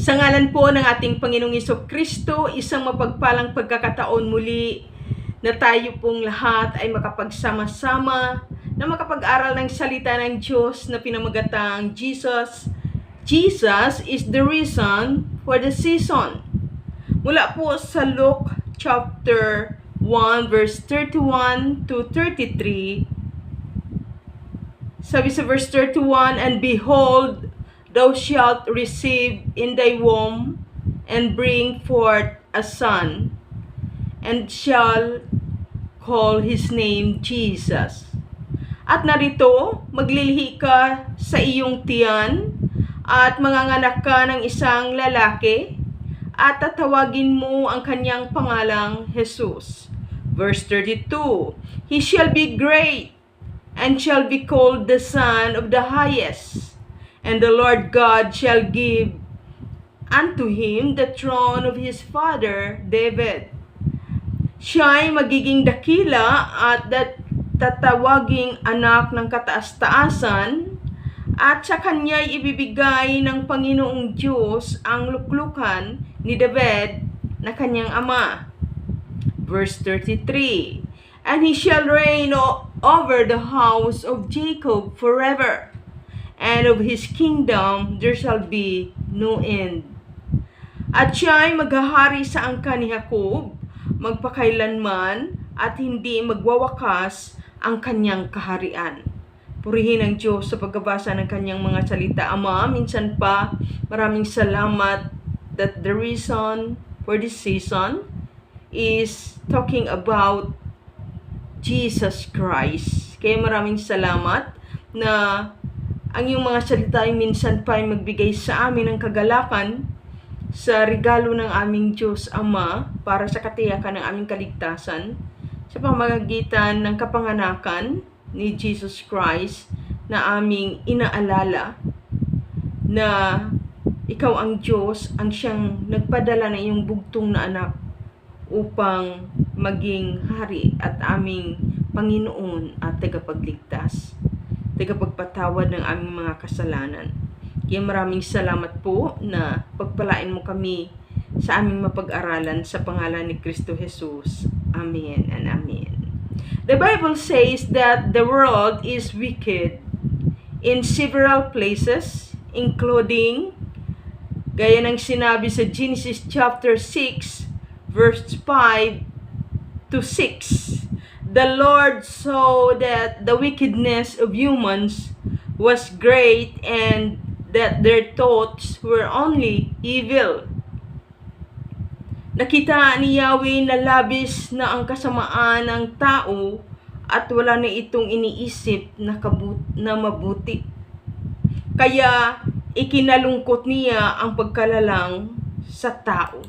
Sa ngalan po ng ating Panginoong Jesucristo, isang mapagpalang pagkakataon muli na tayo pong lahat ay makapagsama-sama na makapag-aral ng salita ng Diyos na pinamagatang Jesus. Jesus is the reason for the season. Mula po sa Luke chapter 1 verse 31 to 33, sabi sa verse 31, "And behold, thou shalt receive in thy womb, and bring forth a son, and shall call his name Jesus. At narito, maglilihi ka sa iyong tiyan, at manganganak ka ng isang lalaki, at tatawagin mo ang kanyang pangalang Jesus." Verse 32, "He shall be great, and shall be called the Son of the Highest. And the Lord God shall give unto him the throne of his father David. Siya'y magiging dakila at tatawaging anak ng kataas-taasan, at sa kanya'y ibibigay ng Panginoong Diyos ang luklukan ni David na kanyang ama." Verse 33, "And he shall reign over the house of Jacob forever, and of his kingdom there shall be no end. At siya'y maghahari sa angkan ni Jacob magpakailanman, at hindi magwawakas ang kanyang kaharian." Purihin ang Diyos sa pagbabasa ng kanyang mga salita. Ama, minsan pa, maraming salamat that the reason for this season is talking about Jesus Christ. Kaya maraming salamat na ang iyong mga salita ay minsan pa ay magbigay sa amin ng kagalakan sa regalo ng aming Diyos Ama para sa katiyakan ng aming kaligtasan sa pamamagitan ng kapanganakan ni Jesus Christ na aming inaalala na ikaw ang Diyos, ang siyang nagpadala ng iyong bugtong na anak upang maging hari at aming Panginoon at tagapagligtas, tagapagpatawad ng aming mga kasalanan. Kaya maraming salamat po na pagpalain mo kami sa aming mapag-aralan sa pangalan ni Kristo Jesus. Amen and amen. The Bible says that the world is wicked in several places, including, gaya ng sinabi sa Genesis chapter 6, verse 5 to 6, "The Lord saw that the wickedness of humans was great, and that their thoughts were only evil." Nakita ni Yahweh na labis na ang kasamaan ng tao at wala na itong iniisip na mabuti. Kaya ikinalungkot niya ang pagkalalang sa tao.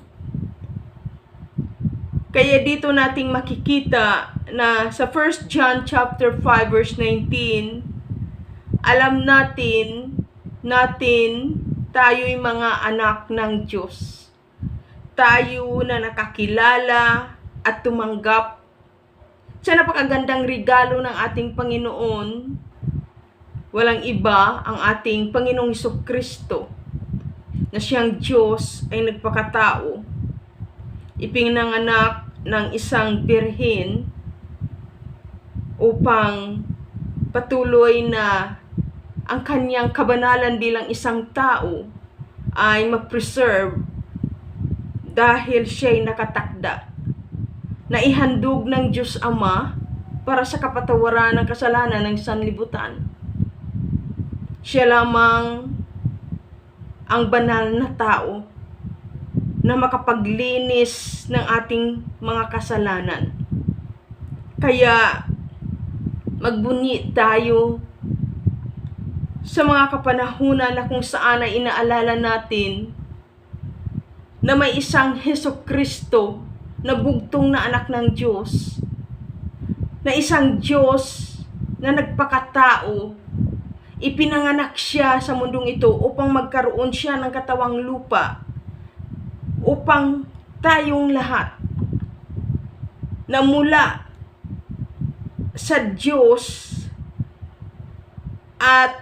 Kaya dito nating makikita na sa 1 John chapter 5 verse 19, alam natin tayo'y mga anak ng Diyos. Tayo na nakakilala at tumanggap sa napakagandang regalo ng ating Panginoon. Walang iba ang ating Panginoong Jesucristo na siyang Diyos ay nagpakatao, ipinanganak ng isang birhen upang patuloy na ang kanyang kabanalan bilang isang tao ay ma-preserve dahil siya'y nakatakda na ihandog ng Diyos Ama para sa kapatawaran ng kasalanan ng sanlibutan. Siya lamang ang banal na tao na makapaglinis ng ating mga kasalanan. Kaya magbunyi tayo sa mga kapanahunan na kung saan ay inaalala natin na may isang Jesucristo na bugtong na anak ng Diyos, na isang Diyos na nagpakatao, ipinanganak siya sa mundong ito upang magkaroon siya ng katawang lupa, upang tayong lahat na mula sa Diyos at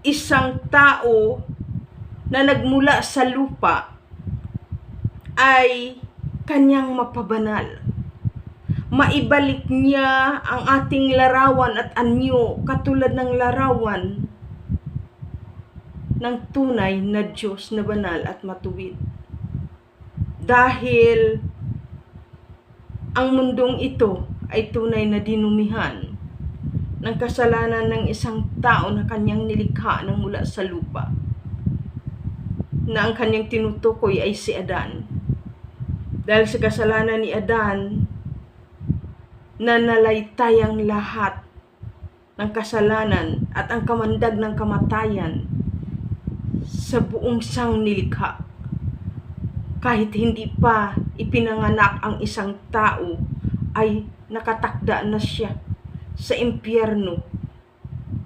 isang tao na nagmula sa lupa ay kanyang mapabanal. Maibalik niya ang ating larawan at anyo katulad ng larawan ng tunay na Diyos na banal at matuwid. Dahil ang mundong ito ay tunay na dinumihan ng kasalanan ng isang tao na kanyang nilikha nang mula sa lupa, na ang kanyang tinutukoy ay si Adan. Dahil sa kasalanan ni Adan, nanalaystay ang lahat ng kasalanan at ang kamandag ng kamatayan sa buong sang nilikha. Kahit hindi pa ipinanganak ang isang tao, ay nakatakda na siya sa impyerno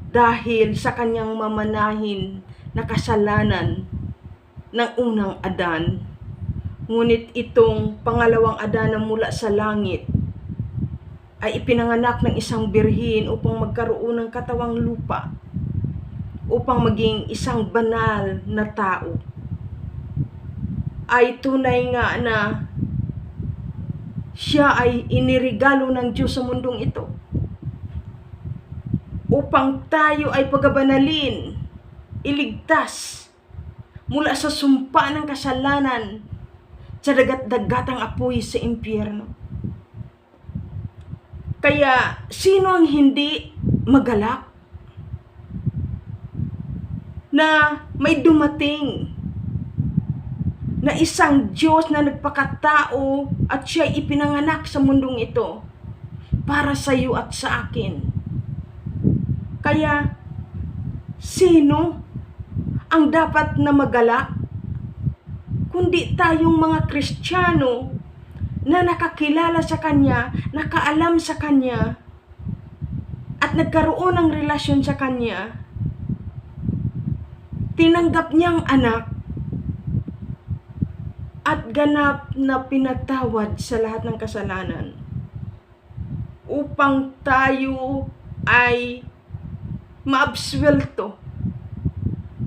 dahil sa kanyang mamanahin na kasalanan ng unang Adan. Ngunit itong pangalawang Adan na mula sa langit ay ipinanganak ng isang birhin upang magkaroon ng katawang lupa, upang maging isang banal na tao. Ay tunay nga na siya ay inirigalo ng Diyos sa mundong ito upang tayo ay pagabanalin, iligtas mula sa sumpa ng kasalanan sa dagat-dagatang apoy sa impyerno. Kaya, sino ang hindi magalak na may dumating na isang Diyos na nagpakatao at siya'y ipinanganak sa mundong ito para sa iyo at sa akin? Kaya, sino ang dapat na magalak kundi tayong mga Kristiyano na nakakilala sa Kanya, nakaalam sa Kanya, at nagkaroon ng relasyon sa Kanya, tinanggap niyang anak, at ganap na pinatawad sa lahat ng kasalanan, upang tayo ay maabsuelto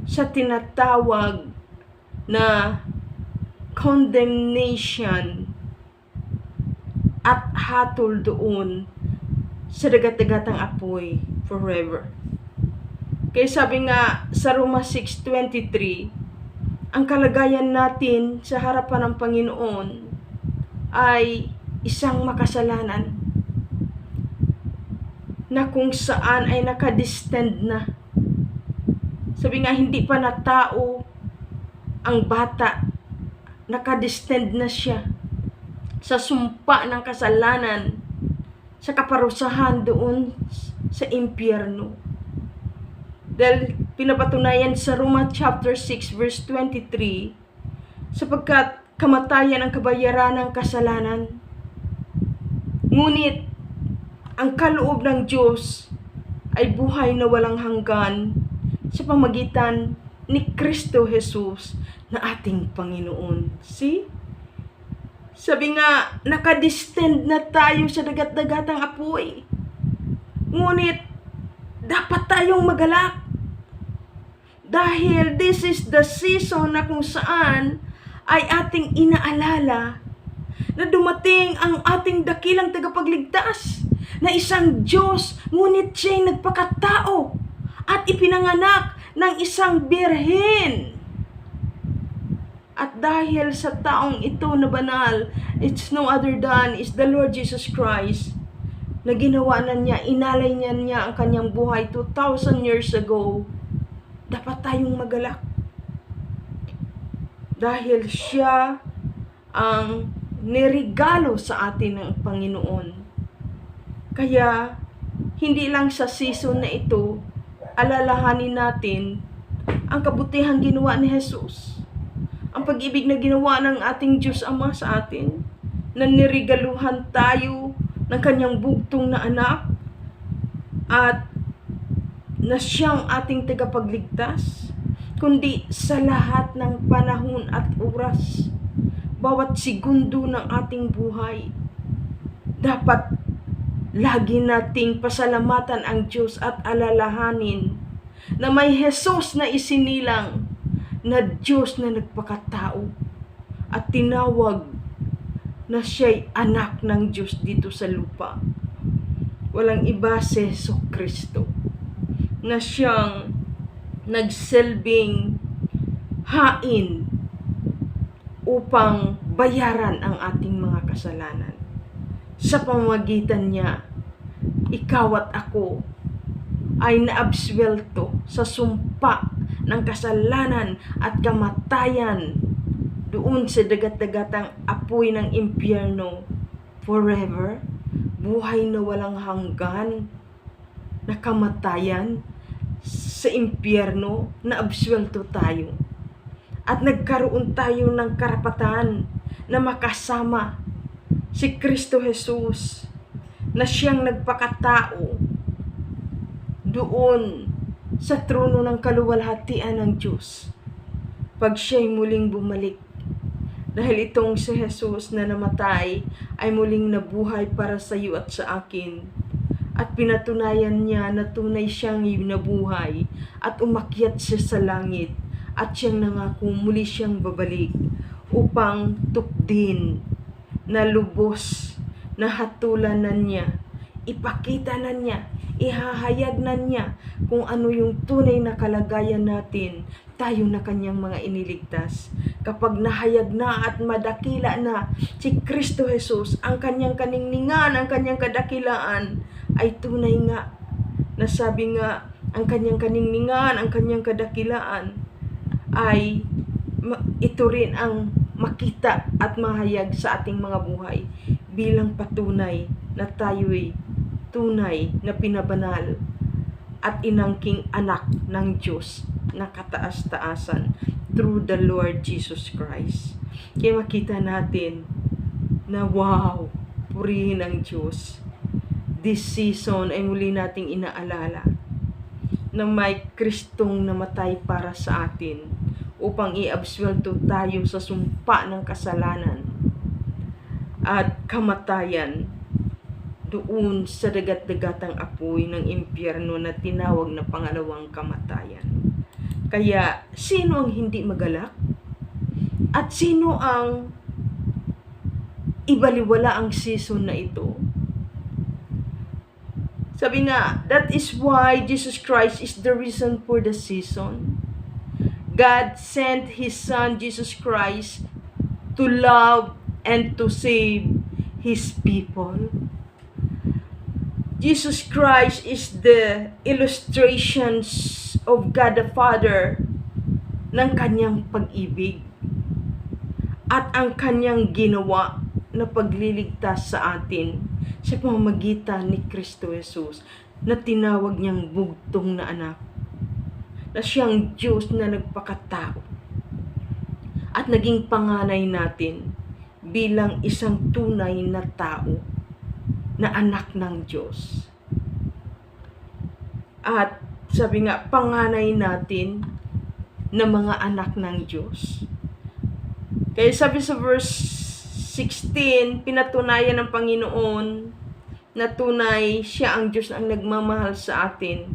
sa tinatawag na condemnation at hatol doon sa dagat-dagatang apoy forever. Kaya sabi nga sa Roma 6:23, ang kalagayan natin sa harapan ng Panginoon ay isang makasalanan na kung saan ay nakadistend na. Sabi nga, hindi pa na tao ang bata, nakadistend na siya sa sumpa ng kasalanan, sa kaparusahan doon sa impyerno. Dahil pinapatunayan sa Roma chapter 6 verse 23, sapagkat kamatayan ang kabayaran ng kasalanan, ngunit ang kaloob ng Diyos ay buhay na walang hanggan sa pamagitan ni Kristo Jesus na ating Panginoon. See? Sabi nga, nakadistend na tayo sa dagat-dagatang apoy. Ngunit, dapat tayong magalak. Dahil this is the season na kung saan ay ating inaalala na dumating ang ating dakilang tagapagligtas na isang Diyos, ngunit siya'y nagpakatao at ipinanganak ng isang birhen. At dahil sa taong ito na banal, it's no other than is the Lord Jesus Christ, na ginawa na niya, inalay niya ang kanyang buhay 2,000 years ago. Dapat tayong magalak. Dahil siya ang nirigalo sa atin ng Panginoon. Kaya, hindi lang sa season na ito, alalahanin natin ang kabutihang ginawa ni Jesus. Ang pag-ibig na ginawa ng ating Diyos Ama sa atin, na nirigaluhan tayo ng kanyang bugtong na anak, at na siyang ating tagapagligtas, kundi sa lahat ng panahon at oras, bawat segundo ng ating buhay, dapat lagi nating pasalamatan ang Diyos at alalahanin na may Jesus na isinilang na Diyos na nagpakatao at tinawag na siya'y anak ng Diyos dito sa lupa. Walang iba si Jesucristo na siyang nagsilbing hain upang bayaran ang ating mga kasalanan. Sa pamamagitan niya, ikaw at ako ay naabswelto sa sumpa ng kasalanan at kamatayan doon sa dagat-dagatang apoy ng impyerno forever, buhay na walang hanggan na kamatayan sa impyerno, na absuelto tayo. At nagkaroon tayo ng karapatan na makasama si Kristo Jesus na siyang nagpakatao doon sa trono ng kaluwalhatian ng Diyos pag siya'y muling bumalik. Dahil itong si Jesus na namatay ay muling nabuhay para sa iyo at sa akin. At pinatunayan niya na tunay siyang nabuhay at umakyat siya sa langit. At siyang nangako muli siyang babalik upang tupdin na lubos na hatulan na niya, ipakita na niya, ihahayag na niya kung ano yung tunay na kalagayan natin, tayo na kanyang mga iniligtas. Kapag nahayag na at madakila na si Kristo Jesus, ang kanyang kaningningan, ang kanyang kadakilaan, ay tunay nga. Nasabi nga, ang kanyang kaningningan, ang kanyang kadakilaan, ay ito rin ang makita at mahayag sa ating mga buhay bilang patunay na tayo'y tunay na pinabanal at inangking anak ng Diyos na kataas-taasan through the Lord Jesus Christ. Kaya makita natin na wow, purihin ang Diyos. This season ay muli nating inaalala na may Kristong namatay para sa atin upang iabsuelto tayo sa sumpa ng kasalanan at kamatayan doon sa dagat-dagatang apoy ng impyerno na tinawag na pangalawang kamatayan. Kaya, sino ang hindi magalak? At sino ang ibaliwala ang season na ito? Sabi nga, that is why Jesus Christ is the reason for the season. God sent His Son, Jesus Christ, to love and to save His people. Jesus Christ is the illustrations of God the Father ng kanyang pag-ibig at ang kanyang ginawa na pagliligtas sa atin sa pamamagitan ni Kristo Jesus na tinawag niyang bugtong na anak, na siyang Diyos na nagpakatao at naging panganay natin bilang isang tunay na tao na anak ng Diyos. At sabi nga, panganay natin na mga anak ng Diyos. Kaya sabi sa verse 16, pinatunayan ng Panginoon na tunay siya ang Diyos ang nagmamahal sa atin.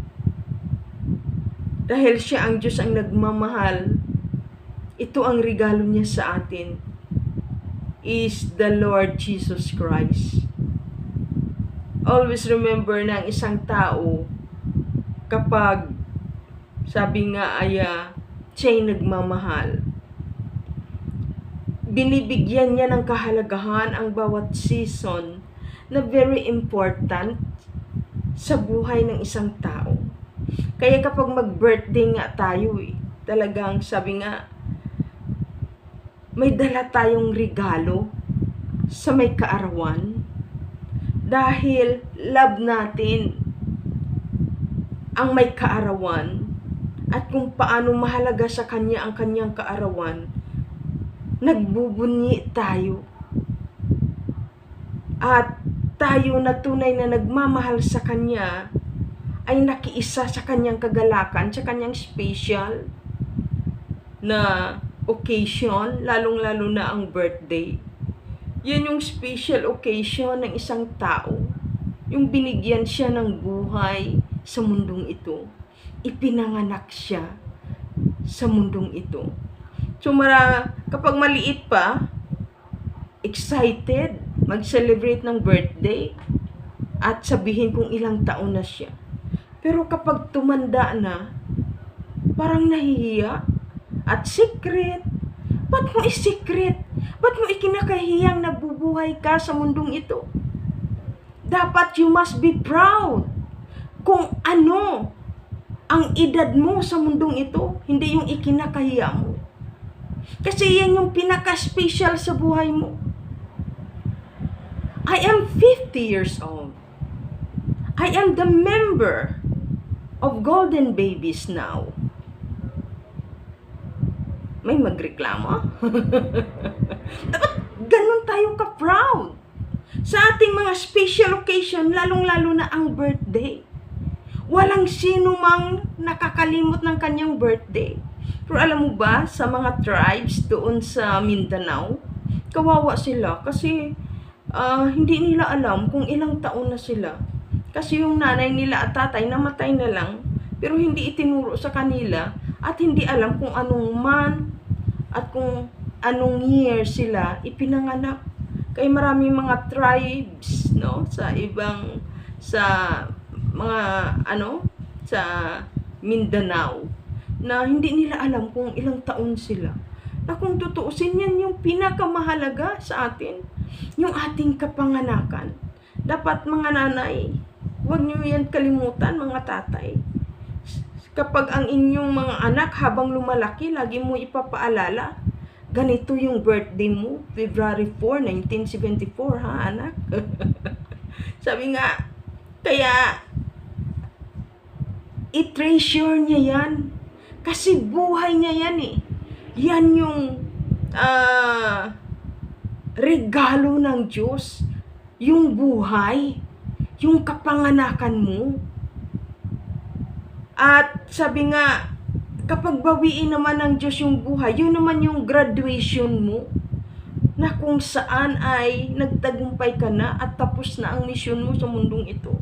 Dahil siya ang Diyos ang nagmamahal, ito ang regalo niya sa atin, is the Lord Jesus Christ. Always remember na ang isang tao, kapag sabi nga ay siya'y nagmamahal, binibigyan niya ng kahalagahan ang bawat season na very important sa buhay ng isang tao. Kaya kapag mag-birthday nga tayo, talagang sabi nga, may dala tayong regalo sa may kaarawan dahil love natin ang may kaarawan at kung paano mahalaga sa kanya ang kanyang kaarawan. Nagbubunyi tayo. At tayo na tunay na nagmamahal sa Kanya ay nakiisa sa Kanyang kagalakan, sa Kanyang special na occasion, lalong-lalo na ang birthday. Yan yung special occasion ng isang tao. Yung binigyan siya ng buhay sa mundong ito. Ipinanganak siya sa mundong ito. So kapag maliit pa, excited mag-celebrate ng birthday at sabihin kung ilang taon na siya. Pero kapag tumanda na, parang nahihiya at secret. Ba't mo i-secret? Ba't mo ikinakahiyang nabubuhay ka sa mundong ito? Dapat you must be proud kung ano ang edad mo sa mundong ito, hindi yung ikinakahiya mo. Kasi yan yung pinaka-special sa buhay mo. I am 50 years old. I am the member of Golden Babies now. May magreklamo? Dapat ganun tayo ka-proud sa ating mga special occasion, lalong-lalo na ang birthday. Walang sino mang nakakalimot ng kanyang birthday. Pero alam mo ba, sa mga tribes doon sa Mindanao, kawawa sila kasi hindi nila alam kung ilang taon na sila. Kasi yung nanay nila at tatay namatay na lang, pero hindi itinuro sa kanila at hindi alam kung anong month at kung anong year sila ipinanganak. Kaya maraming mga tribes, no, sa mga sa Mindanao na hindi nila alam kung ilang taon sila. Na kung tutuusin, yan yung pinakamahalaga sa atin, yung ating kapanganakan. Dapat mga nanay, huwag niyo yan kalimutan, mga tatay. Kapag ang inyong mga anak habang lumalaki, lagi mo ipapaalala, ganito yung birthday mo, February 4, 1974, ha anak? Sabi nga, kaya i-treasure niya yan. Kasi buhay niya yan eh. Yan yung regalo ng Diyos. Yung buhay. Yung kapanganakan mo. At sabi nga, kapag bawiin naman ng Diyos yung buhay, yun naman yung graduation mo, na kung saan ay nagtagumpay ka na at tapos na ang misyon mo sa mundong ito.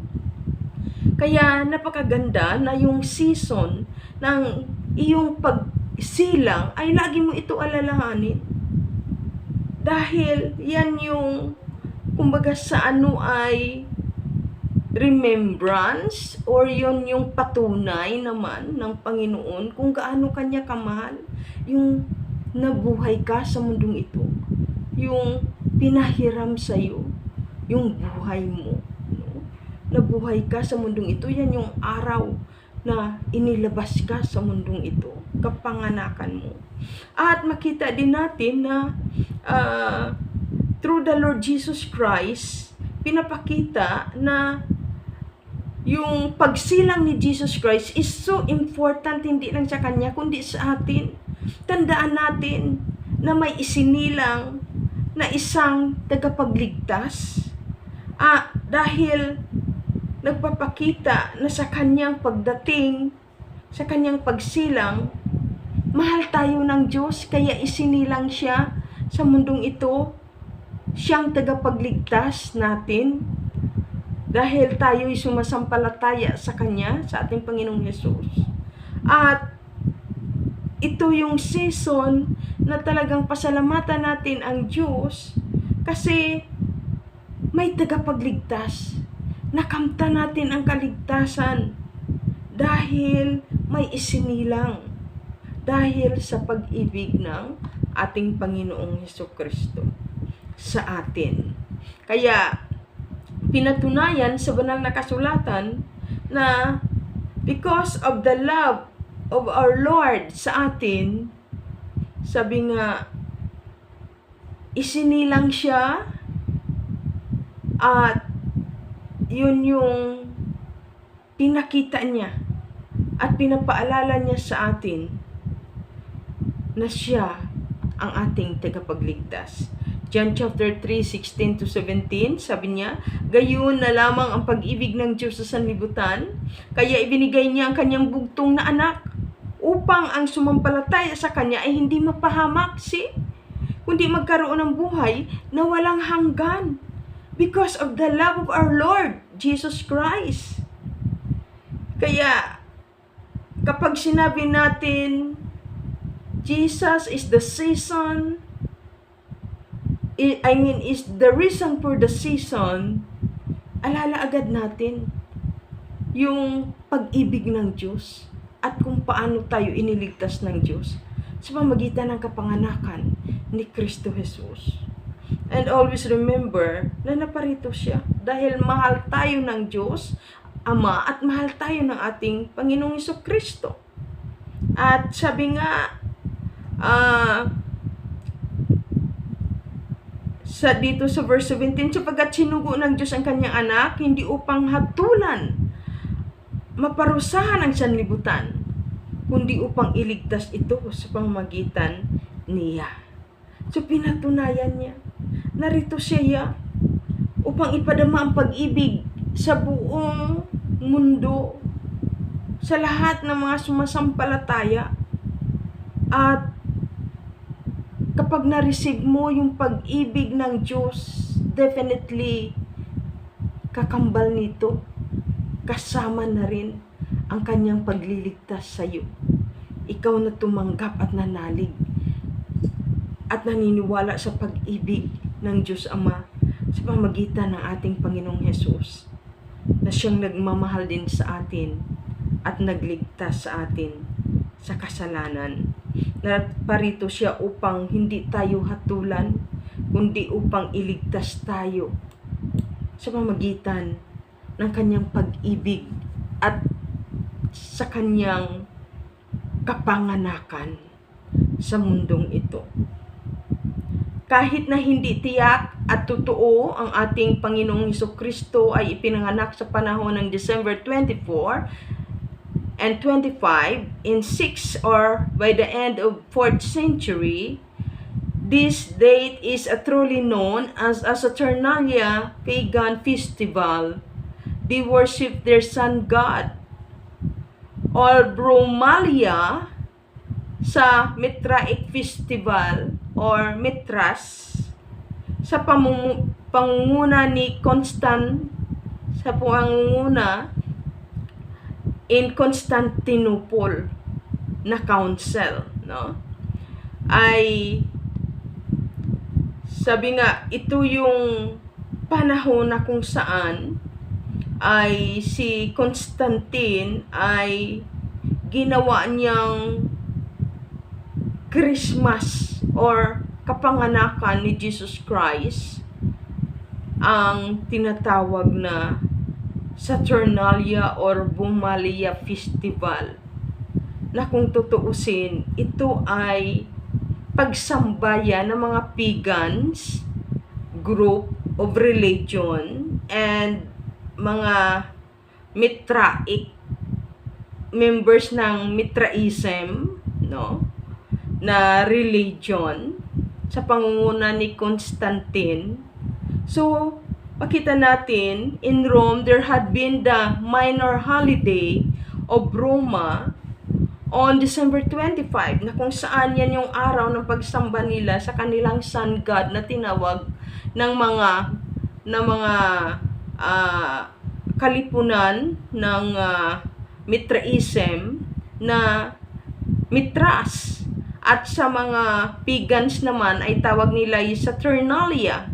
Kaya napakaganda na yung season ng iyong pagsilang ay lagi mo ito alalahanin. Dahil yan yung, kumbaga sa ano ay remembrance or yun yung patunay naman ng Panginoon kung gaano kanya kamahal yung nabuhay ka sa mundong ito, yung pinahiram sa'yo yung buhay mo, no? Nabuhay ka sa mundong ito, yan yung araw na inilabas ka sa mundong ito, kapanganakan mo. At makita din natin na through the Lord Jesus Christ, pinapakita na yung pagsilang ni Jesus Christ is so important, hindi lang sa Kanya, kundi sa atin. Tandaan natin na may isinilang na isang tagapagligtas. Dahil nagpapakita na sa Kanyang pagdating, sa Kanyang pagsilang, mahal tayo ng Diyos, kaya isinilang siya sa mundong ito. Siyang tagapagligtas natin. Dahil tayo'y sumasampalataya sa Kanya, sa ating Panginoong Hesus. At ito yung season na talagang pasalamatan natin ang Diyos kasi may tagapagligtas. Nakamta natin ang kaligtasan dahil may isinilang. Dahil sa pag-ibig ng ating Panginoong Hesukristo sa atin. Kaya pinatunayan sa banal na kasulatan na because of the love of our Lord sa atin, sabi nga, isinilang siya at yun yung pinakita niya at pinapaalala niya sa atin na siya ang ating tagapagligtas. John chapter 3, 16-17, sabi niya, gayon na lamang ang pag-ibig ng Diyos sa sanlibutan, kaya ibinigay niya ang kanyang bugtong na anak, upang ang sumampalataya sa kanya ay hindi mapahamak, kundi magkaroon ng buhay na walang hanggan, because of the love of our Lord Jesus Christ. Kaya, kapag sinabi natin Jesus is the season, is the reason for the season, alala agad natin yung pag-ibig ng Diyos at kung paano tayo iniligtas ng Diyos sa pamamagitan ng kapanganakan ni Kristo Jesus. And always remember na naparito siya dahil mahal tayo ng Diyos, Ama, at mahal tayo ng ating Panginoong Jesucristo. At sabi nga, dito sa verse 17, sapagkat sinugo ng Diyos ang kanyang anak, hindi upang hatulan, maparusahan ang sanlibutan, kundi upang iligtas ito sa pamamagitan niya. So pinatunayan niya, narito siya upang ipadama ang pag-ibig sa buong mundo, sa lahat ng mga sumasampalataya. At kapag na-receive mo yung pag-ibig ng Diyos, definitely kakambal nito, kasama na rin ang kanyang pagliligtas sa iyo. Ikaw na tumanggap at nanalig at naniniwala sa pag-ibig ng Diyos Ama sa pamamagitan ng ating Panginoong Hesus, na siyang nagmamahal din sa atin at nagligtas sa atin sa kasalanan. Naparito siya upang hindi tayo hatulan, kundi upang iligtas tayo sa pamamagitan ng kanyang pag-ibig at sa kanyang kapanganakan sa mundong ito. Kahit na hindi tiyak at totoo ang ating Panginoong Jesucristo ay ipinanganak sa panahon ng December 24 and 25 in 6 or by the end of 4th century, this date is truly known as a Saturnalia pagan festival. They worship their sun god, or Brumalia, sa Mitraic Festival or Mitras, sa pangunguna ni in Constantinople na council, no? Ay sabi nga, ito yung panahon na kung saan ay si Constantine ay ginawa niyang Christmas or kapanganakan ni Jesus Christ, ang tinatawag na Saturnalia or Brumalia Festival, na kung tutuusin, ito ay pagsambayan ng mga pagans group of religion and mga Mitraic members ng Mitraism, no, na religion sa pangunguna ni Constantine. So makita natin in Rome there had been the minor holiday of Roma on December 25, na kung saan yan yung araw ng pagsamba nila sa kanilang sun god na tinawag ng mga kalipunan ng Mitraism na Mitras, at sa mga pagans naman ay tawag nila yung Saturnalia.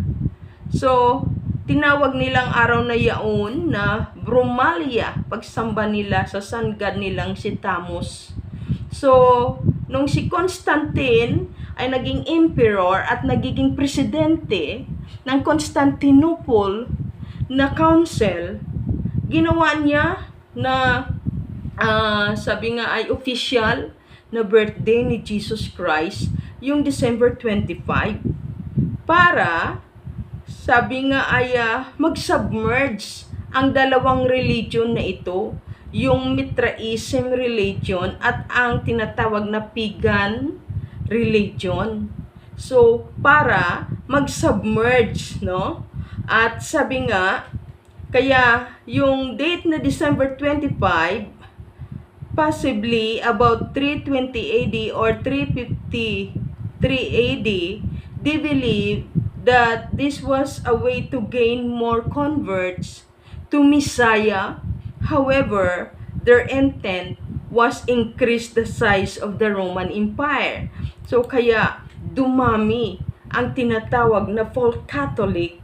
So tinawag nilang araw na yaon na Brumalia, pagsamba nila sa sun god nilang si Tammuz. So nung si Constantine ay naging emperor at nagiging presidente ng Constantinople na council, ginawa niya na sabi nga ay official na birthday ni Jesus Christ yung December 25, para sabi nga ay mag-submerge ang dalawang religion na ito, yung Mitraism religion at ang tinatawag na pagan religion. So para mag-submerge, no? At sabi nga, kaya yung date na December 25, possibly about 320 AD or 353 AD, they believe that this was a way to gain more converts to Messiah. However, their intent was increase the size of the Roman Empire. So kaya dumami ang tinatawag na false Catholic,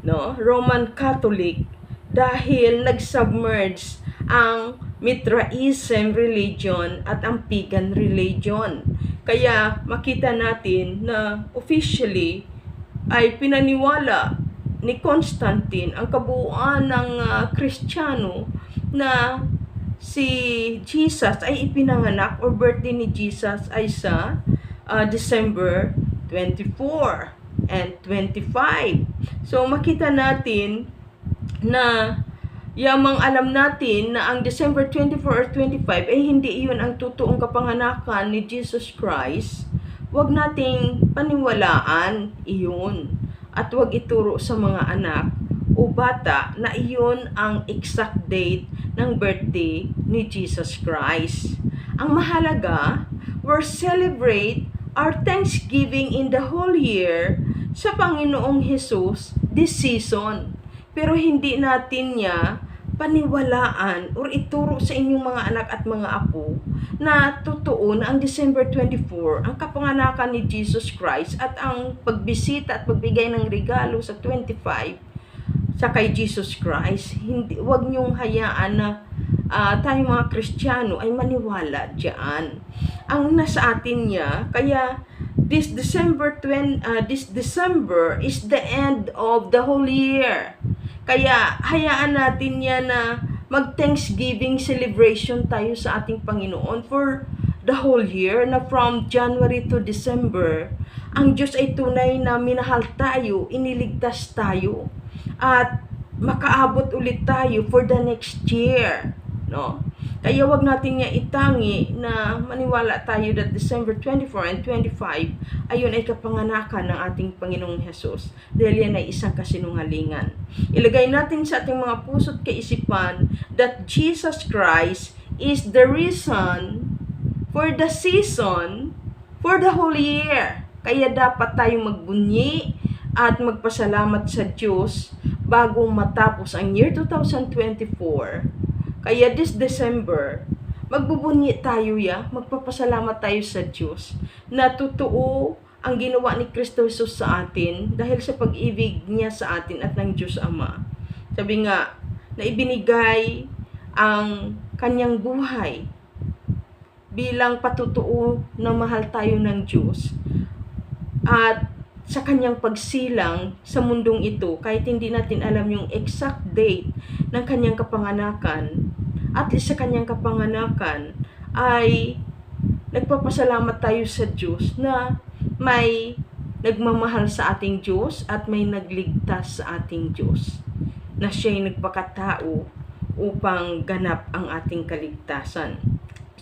no? Roman Catholic, dahil nag-submerge ang Mithraism religion at ang pagan religion. Kaya makita natin na officially ay pinaniwala ni Constantine ang kabuuan ng Kristiyano na si Jesus ay ipinanganak, or birthday ni Jesus ay sa December 24 and 25. So makita natin na yamang alam natin na ang December 24 or 25 ay hindi iyon ang totoong kapanganakan ni Jesus Christ. Huwag nating paniwalaan iyon at huwag ituro sa mga anak o bata na iyon ang exact date ng birthday ni Jesus Christ. Ang mahalaga, we celebrate our Thanksgiving in the whole year sa Panginoong Jesus this season. Pero hindi natin niya paniwalaan or ituro sa inyong mga anak at mga apo na totoo na ang December 24 ang kapanganakan ni Jesus Christ at ang pagbisita at pagbigay ng regalo sa 25 sa kay Jesus Christ. Hindi, wag niyong hayaan na tayong mga Kristiyano ay maniwala diyan. Ang nasa atin niya, kaya this December is the end of the whole year. Kaya hayaan natin niya na mag-Thanksgiving celebration tayo sa ating Panginoon for the whole year, na from January to December, ang Diyos ay tunay na minahal tayo, iniligtas tayo, at makaabot ulit tayo for the next year, no? Kaya wag natin niya itangi na maniwala tayo that December 24 and 25 ayun ay kapanganakan ng ating Panginoong Hesus, dahil yan ay isang kasinungalingan. Ilagay natin sa ating mga puso't kaisipan that Jesus Christ is the reason for the season for the whole year. Kaya dapat tayong magbunyi at magpasalamat sa Diyos bago matapos ang year 2024. Kaya this December, magbubunyi tayo magpapasalamat tayo sa Diyos na totoo ang ginawa ni Kristo Jesus sa atin dahil sa pag-ibig niya sa atin at ng Diyos Ama. Sabi nga, na ibinigay ang kanyang buhay bilang patutuo na mahal tayo ng Diyos. At sa kanyang pagsilang sa mundong ito, kahit hindi natin alam yung exact date ng kanyang kapanganakan, at least sa kanyang kapanganakan ay nagpapasalamat tayo sa Diyos na may nagmamahal sa ating Diyos at may nagligtas sa ating Diyos, na siya'y nagpakatao upang ganap ang ating kaligtasan.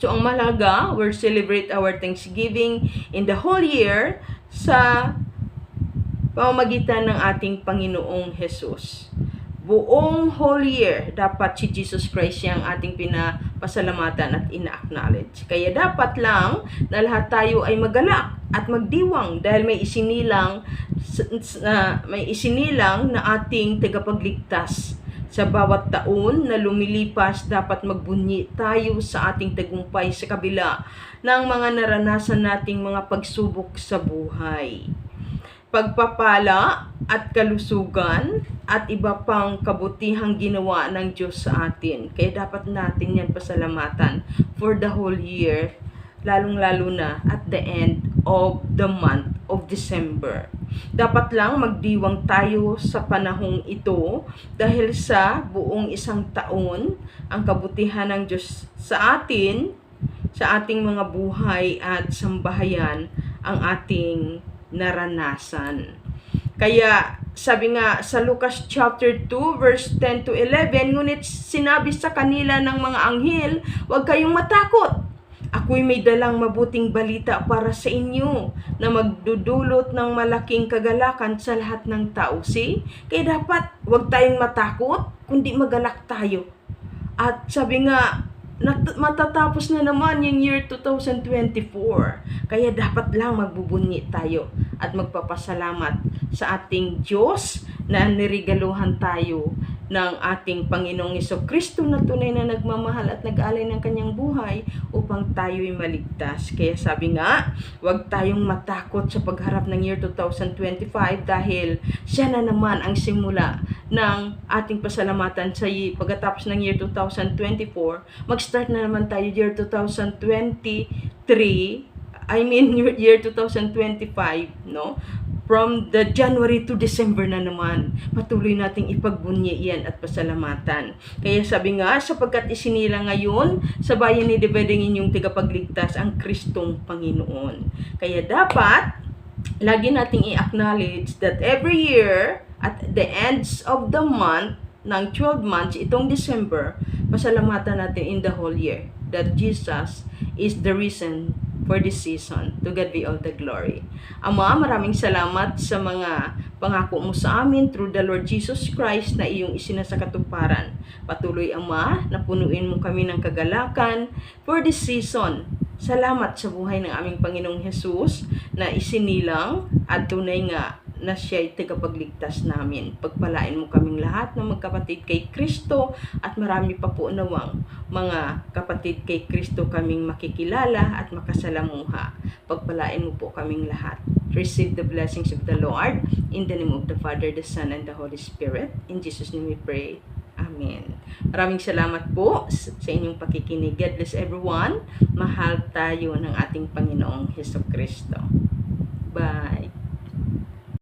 So ang malaga, we celebrate our Thanksgiving in the whole year sa pamamagitan ng ating Panginoong Hesus. Buong whole year, dapat si Jesus Christ yung ating pinapasalamatan at ina-acknowledge. Kaya dapat lang na lahat tayo ay magalak at magdiwang dahil may isinilang na ating tagapagligtas. Sa bawat taon na lumilipas, dapat magbunyi tayo sa ating tagumpay sa kabila ng mga naranasan nating mga pagsubok sa buhay. Pagpapala at kalusugan at iba pang kabutihang ginawa ng Diyos sa atin. Kaya dapat natin yan pasalamatan for the whole year, lalong-lalo na at the end of the month of December. Dapat lang magdiwang tayo sa panahong ito dahil sa buong isang taon, ang kabutihan ng Diyos sa atin, sa ating mga buhay at sambahayan, ang ating naranasan. Kaya sabi nga sa Lucas chapter 2 verse 10 to 11, ngunit sinabi sa kanila ng mga anghel, huwag kayong matakot. Ako'y may dalang mabuting balita para sa inyo na magdudulot ng malaking kagalakan sa lahat ng tao. See? Kaya dapat huwag tayong matakot, kundi magalak tayo. At sabi nga, matatapos na naman yung year 2024. Kaya dapat lang magbubunyi tayo at magpapasalamat sa ating Diyos na niregaluhan tayo ng ating Panginoong Jesucristo na tunay na nagmamahal at nag-alay ng kanyang buhay upang tayo'y maligtas. Kaya sabi nga, huwag tayong matakot sa pagharap ng year 2025 dahil siya na naman ang simula ng ating pasalamatan sa pagkatapos ng year 2024. Mag-start na naman tayo year 2023, year 2025, no? From the January to December na naman, patuloy nating ipagbunyi yan at pasalamatan. Kaya sabi nga, sapagkat isinila ngayon sa bayan ni David ang inyong tagapagligtas, ang Kristong Panginoon. Kaya dapat, lagi nating i-acknowledge that every year, at the ends of the month, ng 12 months, itong December, pasalamatan natin in the whole year that Jesus is the reason for this season. To God be all the glory. Ama, maraming salamat sa mga pangako mo sa amin through the Lord Jesus Christ na iyong isinasakatuparan. Patuloy, Ama, na punuin mo kami ng kagalakan for this season. Salamat sa buhay ng aming Panginoong Jesus na isinilang at tunay nga na siya'y tagapagligtas namin. Pagpalain mo kaming lahat ng magkapatid kay Kristo at marami pa po nawang mga kapatid kay Kristo kaming makikilala at makasalamuha. Pagpalain mo po kaming lahat. Receive the blessings of the Lord in the name of the Father, the Son, and the Holy Spirit. In Jesus' name we pray. Amen. Maraming salamat po sa inyong pakikinig. God bless everyone. Mahal tayo ng ating Panginoong Jesucristo. Bye.